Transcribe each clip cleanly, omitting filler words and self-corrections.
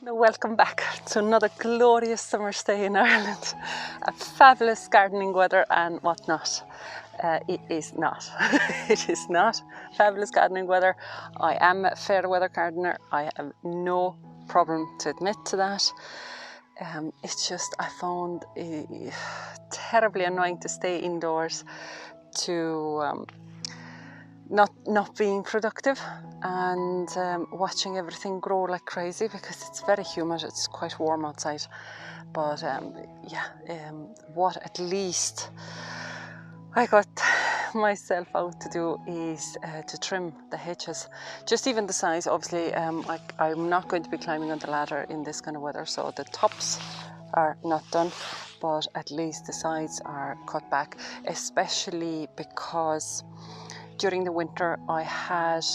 Welcome back to another glorious summer stay in Ireland. A fabulous gardening weather and whatnot. It is not. It is not fabulous gardening weather. I am a fair weather gardener. I have no problem to admit to that. It's just I found it terribly annoying to stay indoors, to not being productive and watching everything grow like crazy because it's very humid. It's quite warm outside, but what at least I got myself out to do is to trim the hedges, just even the size. Obviously I'm not going to be climbing on the ladder in this kind of weather, so the tops are not done, but at least the sides are cut back, especially because during the winter I had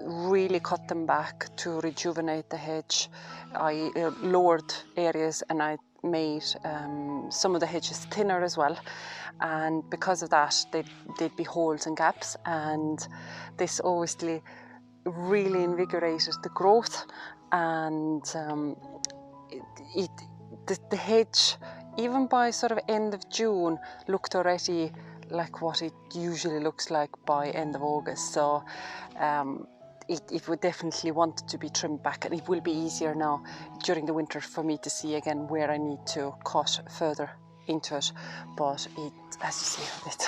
really cut them back to rejuvenate the hedge. I lowered areas and I made some of the hedges thinner as well, and because of that they'd be holes and gaps, and this obviously really invigorated the growth, and the hedge, even by sort of end of June, looked already like what it usually looks like by end of August. So it would definitely want to be trimmed back, and it will be easier now during the winter for me to see again where I need to cut further into it. But it, as you see, it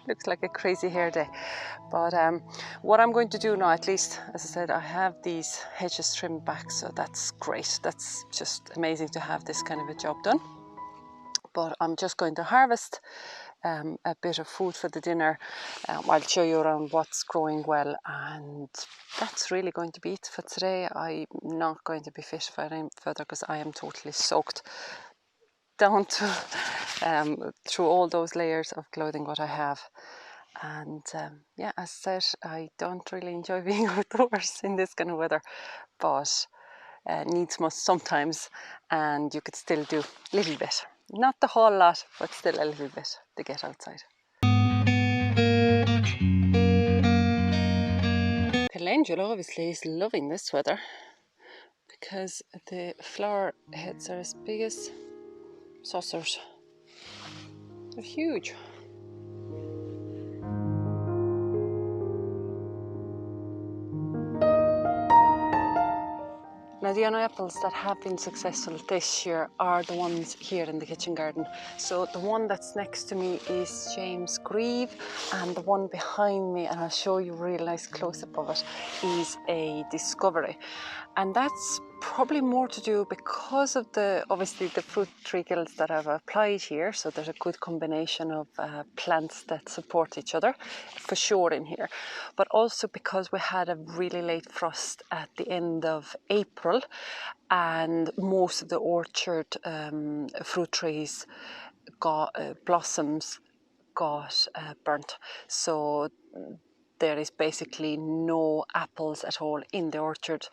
looks like a crazy hair day. But what I'm going to do now, at least, as I said, I have these hedges trimmed back, so that's great. That's just amazing to have this kind of a job done. But I'm just going to harvest a bit of food for the dinner. I'll show you around what's growing well, and that's really going to be it for today. I'm not going to be fish further because I am totally soaked down to through all those layers of clothing what I have. And yeah, as I said, I don't really enjoy being outdoors in this kind of weather, but needs must sometimes, and you could still do a little bit. Not the whole lot, but still a little bit to get outside. Calendula obviously is loving this weather because the flower heads are as big as saucers. They're huge. Now the only apples that have been successful this year are the ones here in the kitchen garden. So the one that's next to me is James Grieve, and the one behind me, and I'll show you a real nice close-up of it, is a Discovery. And that's probably more to do because of obviously the fruit tree gills that I've applied here. So there's a good combination of plants that support each other for sure in here, but also because we had a really late frost at the end of April, and most of the orchard fruit trees blossoms got burnt. So there is basically no apples at all in the orchard,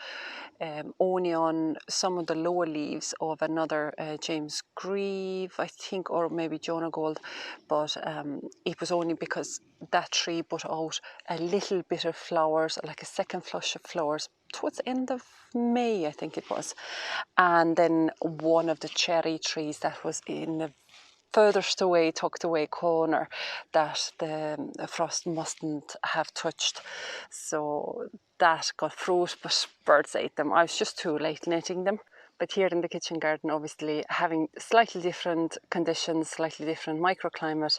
only on some of the lower leaves of another James Grieve, I think, or maybe Jonah Gold, but it was only because that tree put out a little bit of flowers, like a second flush of flowers, towards the end of May, I think it was. And then one of the cherry trees that was in the furthest away, tucked away corner that the frost mustn't have touched. So that got fruit, but birds ate them. I was just too late netting them. But here in the kitchen garden, obviously having slightly different conditions, slightly different microclimate,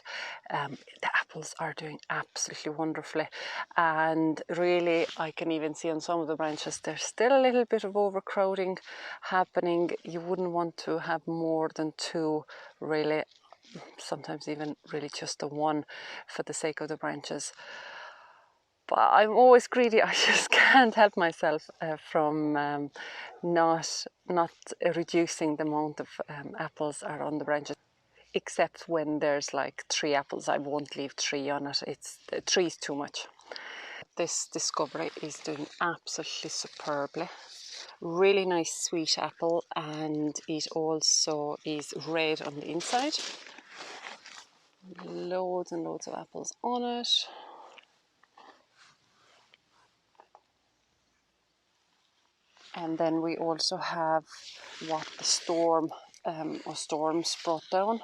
the apples are doing absolutely wonderfully. And really, I can even see on some of the branches, there's still a little bit of overcrowding happening. You wouldn't want to have more than two, really. Sometimes even really just the one for the sake of the branches. But I'm always greedy. I just can't help myself from not reducing the amount of apples are on the branches. Except when there's like 3 apples, I won't leave 3 on it. It's 3 is too much. This Discovery is doing absolutely superbly. Really nice sweet apple, and it also is red on the inside. Loads and loads of apples on it. And then we also have what the storm or storms brought down,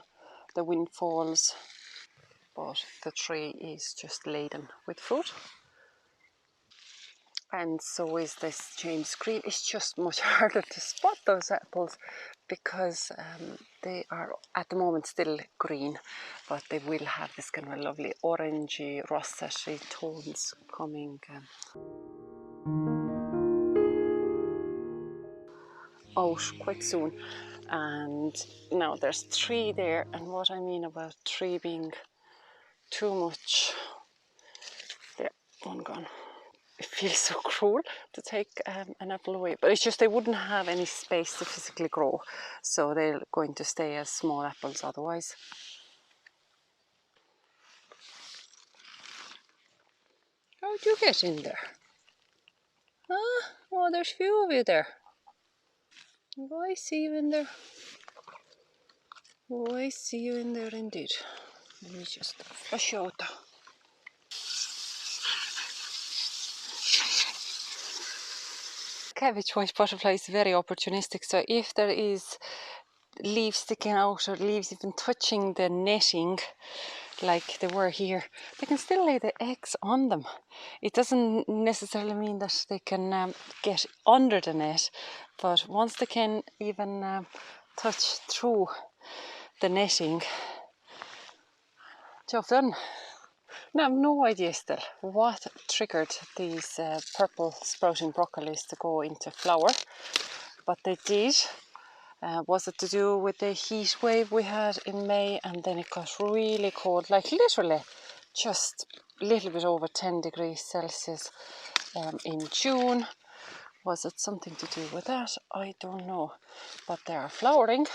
the windfalls, but the tree is just laden with fruit. And so is this James Green. It's just much harder to spot those apples because they are at the moment still green, but they will have this kind of lovely orangey, rosetty tones coming out quite soon. And now there's 3 there, and what I mean about 3 being too much, there, one gone. It feels so cruel to take an apple away, but it's just they wouldn't have any space to physically grow, so they're going to stay as small apples otherwise. How'd you get in there? Ah, oh, there's a few of you there. Oh, I see you in there. Oh, I see you in there indeed. Let me just flush you out. Cabbage white butterfly is very opportunistic, so if there is leaves sticking out or leaves even touching the netting like they were here, they can still lay the eggs on them. It doesn't necessarily mean that they can get under the net, but once they can even touch through the netting, job done. Now, I have no idea still what triggered these purple sprouting broccolis to go into flower, but they did. Was it to do with the heat wave we had in May, and then it got really cold, like literally just a little bit over 10 degrees Celsius in June? Was it something to do with that? I don't know, but they are flowering,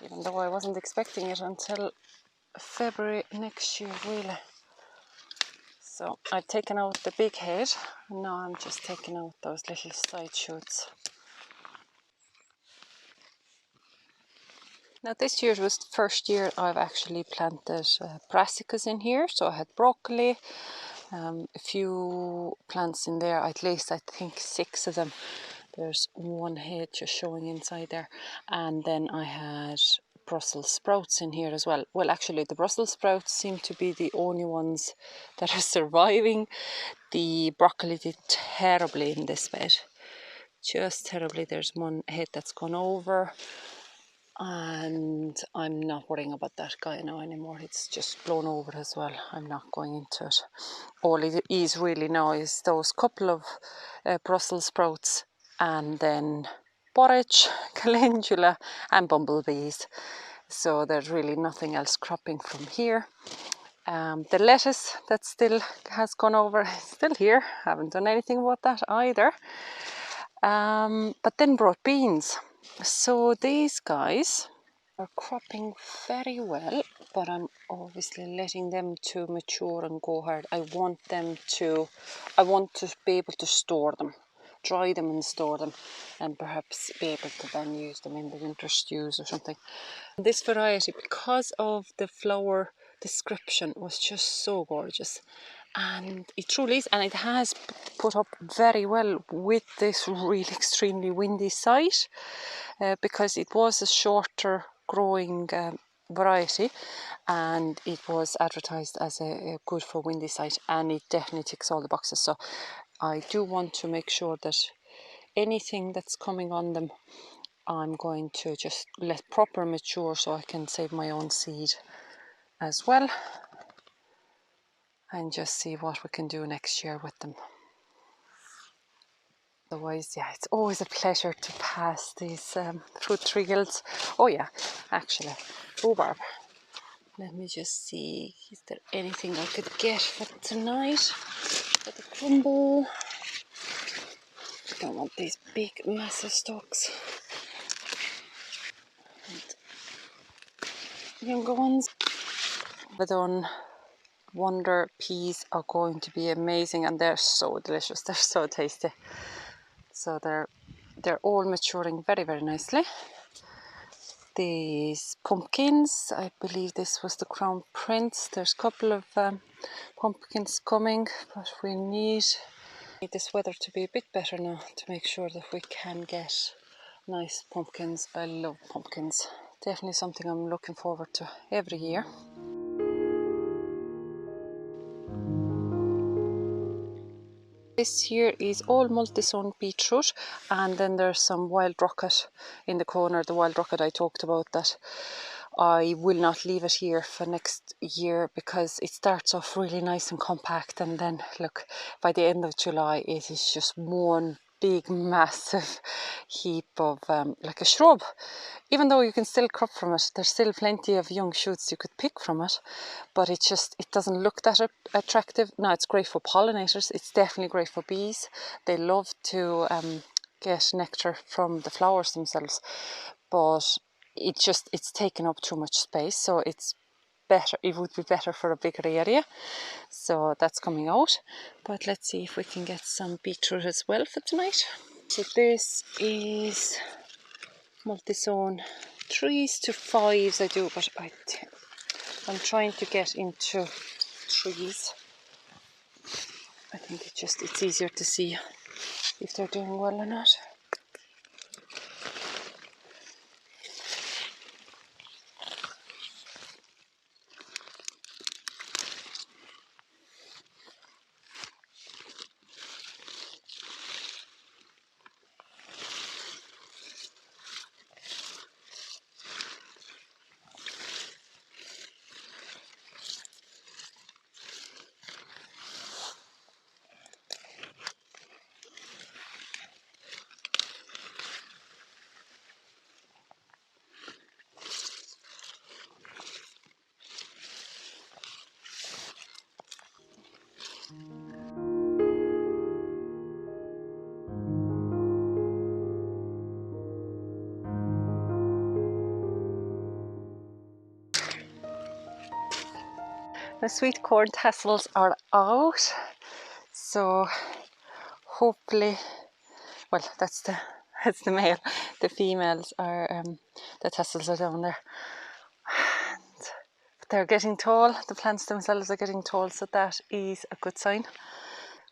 even though I wasn't expecting it until February next year really. So I've taken out the big head, and now I'm just taking out those little side shoots. Now this year was the first year I've actually planted brassicas in here. So I had broccoli, a few plants in there, at least I think 6 of them. There's one head just showing inside there. And then I had Brussels sprouts in here as well. Well, actually the Brussels sprouts seem to be the only ones that are surviving. The broccoli did terribly in this bed. Just terribly. There's one head that's gone over. And I'm not worrying about that guy now anymore. It's just blown over as well. I'm not going into it. All it is really now is those couple of Brussels sprouts, and then borage, calendula and bumblebees. So there's really nothing else cropping from here. The lettuce that still has gone over is still here. Haven't done anything about that either. But then brought beans. So these guys are cropping very well, but I'm obviously letting them to mature and go hard. I want to be able to store them, dry them and store them, and perhaps be able to then use them in the winter stews or something. This variety, because of the flower description, was just so gorgeous. And it truly is, and it has put up very well with this really extremely windy site because it was a shorter growing variety, and it was advertised as a good for windy site, and it definitely ticks all the boxes. So I do want to make sure that anything that's coming on them, I'm going to just let proper mature so I can save my own seed as well, and just see what we can do next year with them. Otherwise, yeah, it's always a pleasure to pass these fruit tree guilds. Oh yeah, actually, rhubarb. Let me just see, is there anything I could get for tonight? For the crumble. I don't want these big, massive stalks. And younger ones. Badon Wonder peas are going to be amazing, and they're so delicious. They're so tasty. So they're all maturing very, very nicely. These pumpkins, I believe this was the Crown Prince. There's a couple of pumpkins coming, but we need Need this weather to be a bit better now to make sure that we can get nice pumpkins. I love pumpkins. Definitely something I'm looking forward to every year. This here is all multi-sown beetroot, and then there's some wild rocket in the corner, the wild rocket I talked about, that I will not leave it here for next year because it starts off really nice and compact, and then look, by the end of July it is just one big massive heap of like a shrub. Even though you can still crop from it, there's still plenty of young shoots you could pick from it, but it doesn't look that attractive. Now, it's great for pollinators, it's definitely great for bees. They love to get nectar from the flowers themselves, but it's taken up too much space, so it would be better for a bigger area. So that's coming out, but let's see if we can get some beetroot as well for tonight. So this is multi-sown 3s to 5s I do, but I'm trying to get into 3s. I think it's easier to see if they're doing well or not. The sweet corn tassels are out, so hopefully, well, that's the male. The females are the tassels are down there. But they're getting tall. The plants themselves are getting tall, so that is a good sign.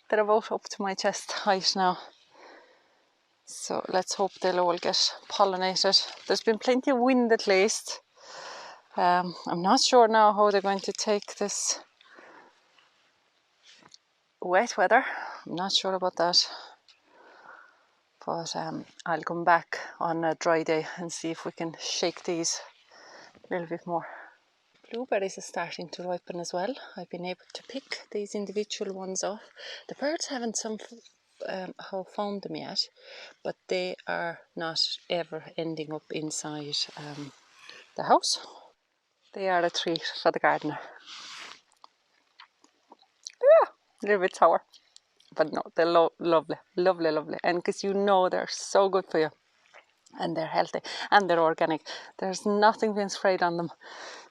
They're about up to my chest height now, so let's hope they'll all get pollinated. There's been plenty of wind at least. I'm not sure now how they're going to take this wet weather. I'm not sure about that, but I'll come back on a dry day and see if we can shake these a little bit more. Blueberries are starting to ripen as well. I've been able to pick these individual ones off. The birds haven't found them yet, but they are not ever ending up inside the house. They are a treat for the gardener. Yeah, a little bit sour, but no, they're lovely, lovely, lovely. And because they're so good for you, and they're healthy, and they're organic. There's nothing being sprayed on them,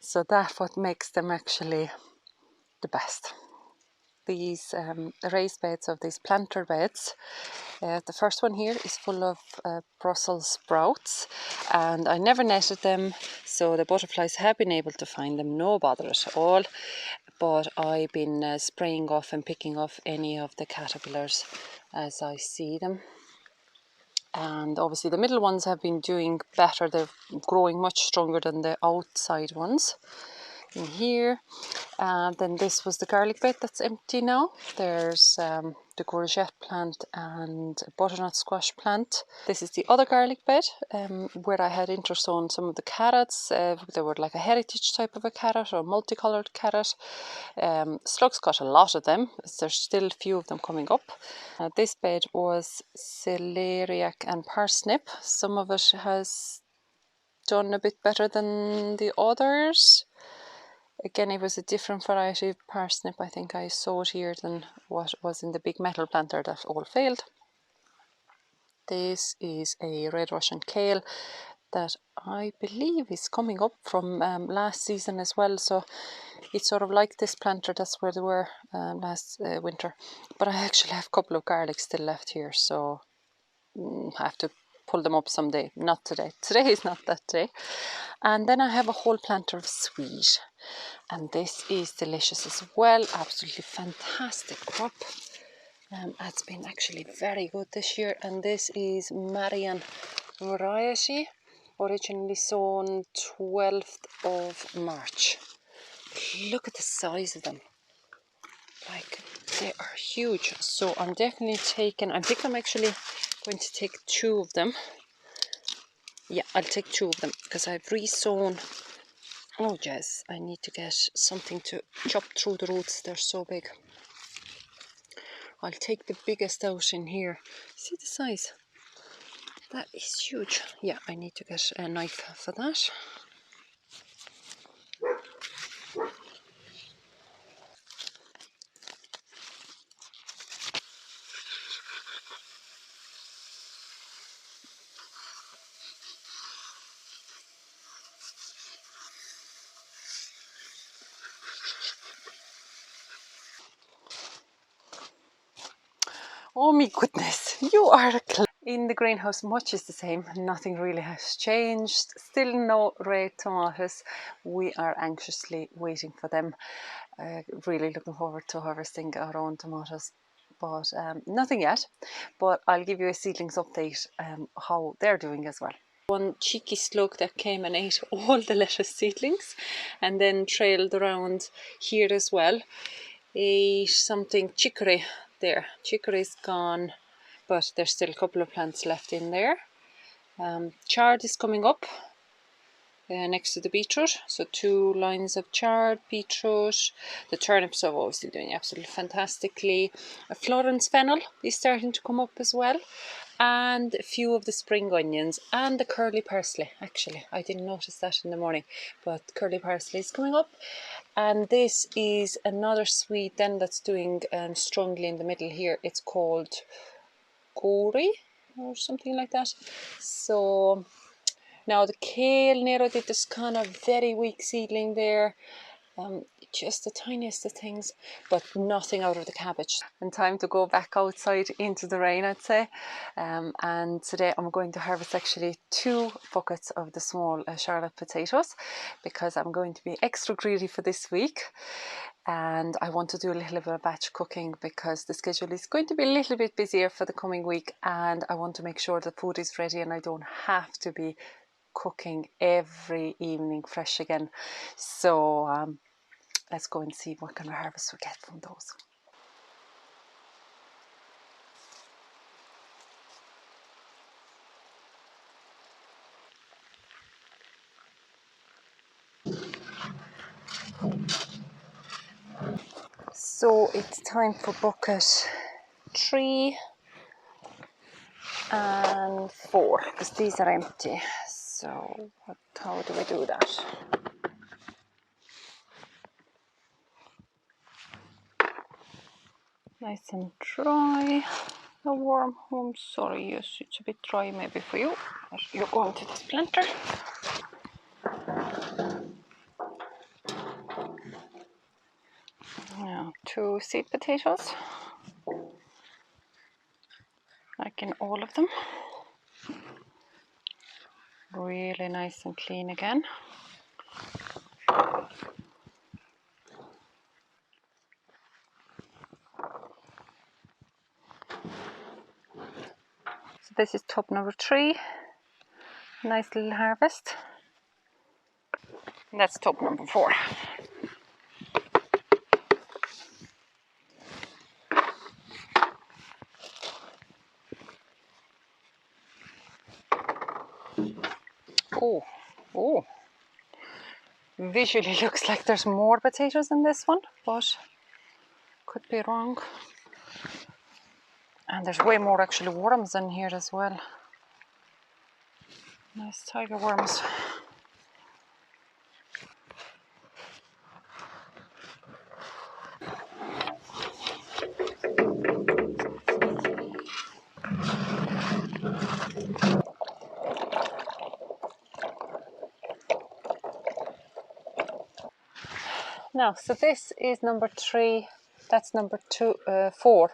so that's what makes them actually the best. These raised beds of these planter beds. The first one here is full of Brussels sprouts, and I never netted them, so the butterflies have been able to find them, no bother at all. But I've been spraying off and picking off any of the caterpillars as I see them. And obviously the middle ones have been doing better. They're growing much stronger than the outside ones. In here, then this was the garlic bed that's empty now. There's the courgette plant and butternut squash plant. This is the other garlic bed where I had intersown some of the carrots. They were like a heritage type of a carrot or multicolored carrot. Slugs got a lot of them. There's still a few of them coming up. This bed was celeriac and parsnip. Some of it has done a bit better than the others. Again, it was a different variety of parsnip I think I sowed here than what was in the big metal planter that all failed. This is a red Russian kale that I believe is coming up from last season as well, so it's sort of like this planter, that's where they were last winter. But I actually have a couple of garlics still left here, so I have to pull them up someday. Not today. Today is not that day. And then I have a whole planter of sweet, and this is delicious as well. Absolutely fantastic crop. It's been actually very good this year, and this is Marian variety, originally sown 12th of March. Look at the size of them, like they are huge. So I'm definitely taking, I think I'm actually going to take 2 of them. Yeah, I'll take 2 of them because I've re-sown. Oh Jess, I need to get something to chop through the roots, they're so big. I'll take the biggest out in here. See the size? That is huge. Yeah, I need to get a knife for that. Oh my goodness, you are a in the greenhouse, much is the same. Nothing really has changed. Still no red tomatoes. We are anxiously waiting for them. Really looking forward to harvesting our own tomatoes. But nothing yet. But I'll give you a seedlings update how they're doing as well. One cheeky slug that came and ate all the lettuce seedlings and then trailed around here as well. Ate something chicory there. Chicory's gone, but there's still a couple of plants left in there. Chard is coming up next to the beetroot, so 2 lines of chard, beetroot. The turnips are obviously doing absolutely fantastically. A Florence fennel is starting to come up as well, and a few of the spring onions and the curly parsley. Actually, I didn't notice that in the morning, but curly parsley is coming up. And this is another Swede then that's doing strongly in the middle here. It's called Gori or something like that. So now the kale, Nero did this kind of very weak seedling there. Just the tiniest of things, but nothing out of the cabbage. And time to go back outside into the rain, I'd say. And today I'm going to harvest actually 2 buckets of the small Charlotte potatoes, because I'm going to be extra greedy for this week. And I want to do a little bit of batch cooking because the schedule is going to be a little bit busier for the coming week, and I want to make sure the food is ready and I don't have to be cooking every evening fresh again. So let's go and see what kind of harvest we get from those. So it's time for bucket 3 and 4 because these are empty. So how do we do that? Nice and dry. A warm home. Sorry, yes, it's a bit dry maybe for you. You're going to this planter. Now 2 seed potatoes, like in all of them. Really nice and clean again. So this is tub number 3. Nice little harvest. And that's tub number 4. Oh, visually looks like there's more potatoes in this one, but could be wrong. And there's way more actually worms in here as well. Nice tiger worms. Now, so this is number 3. That's number 4.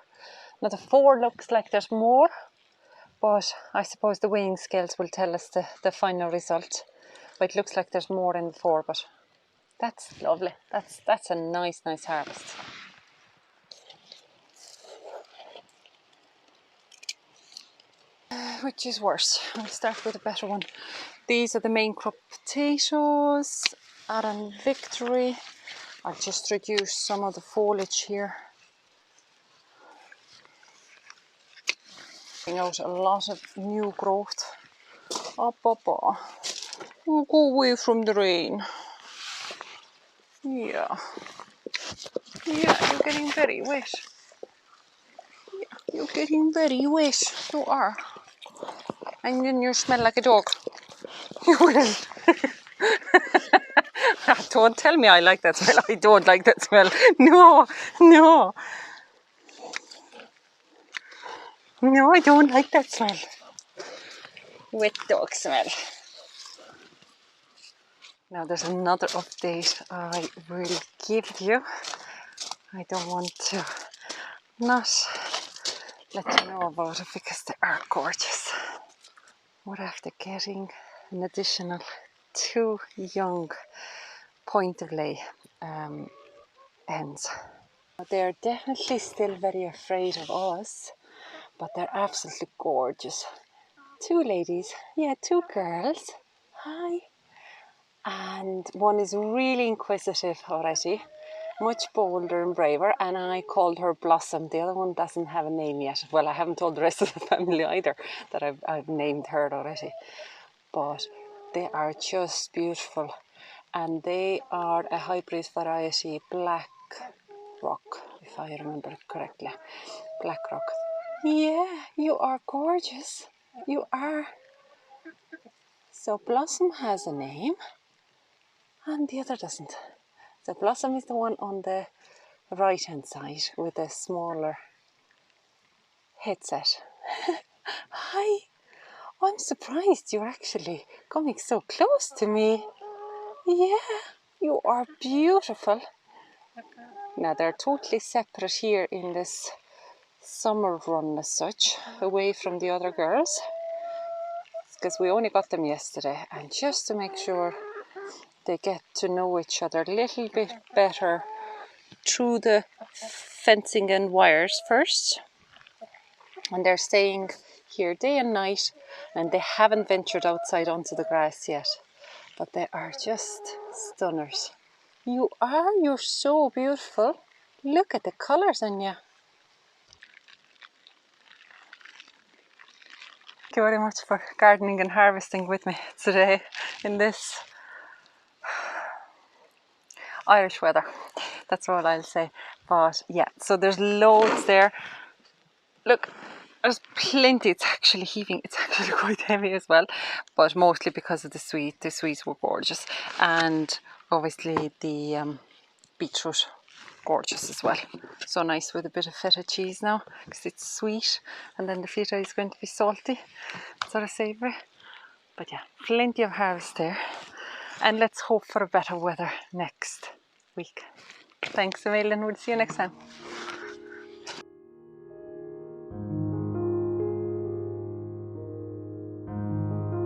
Now the 4 looks like there's more, but I suppose the weighing scales will tell us the final result. But it looks like there's more in the 4, but that's lovely. That's a nice harvest. which is worse? I'll start with a better one. These are the main crop potatoes. Aran Victory. I'll just reduce some of the foliage here. Bring out a lot of new growth. Up. Oh, go away from the rain. Yeah, you're getting very wet. Yeah, you're getting very wet. You are. And then you smell like a dog. You will. Don't tell me I like that smell. I don't like that smell. No. No, I don't like that smell. Wet dog smell. Now there's another update I will give you. I don't want to not let you know about it because they are gorgeous. We're after getting an additional 2 young point of lay hens. They're definitely still very afraid of us, but they're absolutely gorgeous. 2 ladies, 2 girls. Hi. And one is really inquisitive already, much bolder and braver, and I called her Blossom. The other one doesn't have a name yet. Well, I haven't told the rest of the family either that I've named her already. But they are just beautiful, and they are a hybrid variety Black Rock, if I remember correctly. Black Rock. Yeah, you are gorgeous. You are. So Blossom has a name, and the other doesn't. So Blossom is the one on the right hand side with a smaller headset. Hi, I'm surprised you're actually coming so close to me. Yeah, you are beautiful. Now they're totally separate here in this summer run as such, away from the other girls, because we only got them yesterday, and just to make sure they get to know each other a little bit better through the fencing and wires first. And they're staying here day and night, and they haven't ventured outside onto the grass yet, but they are just stunners. You're so beautiful. Look at the colours on you. Thank you very much for gardening and harvesting with me today in this Irish weather. That's all I'll say. But yeah, so there's loads there. Look, there's plenty. It's actually heaving. It's actually quite heavy as well, but mostly because of the sweet. The sweets were gorgeous, and obviously the beetroot, gorgeous as well. So nice with a bit of feta cheese now, because it's sweet, and then the feta is going to be salty, sort of savoury. But yeah, plenty of harvest there, and let's hope for a better weather next week. Thanks a million. We'll see you next time.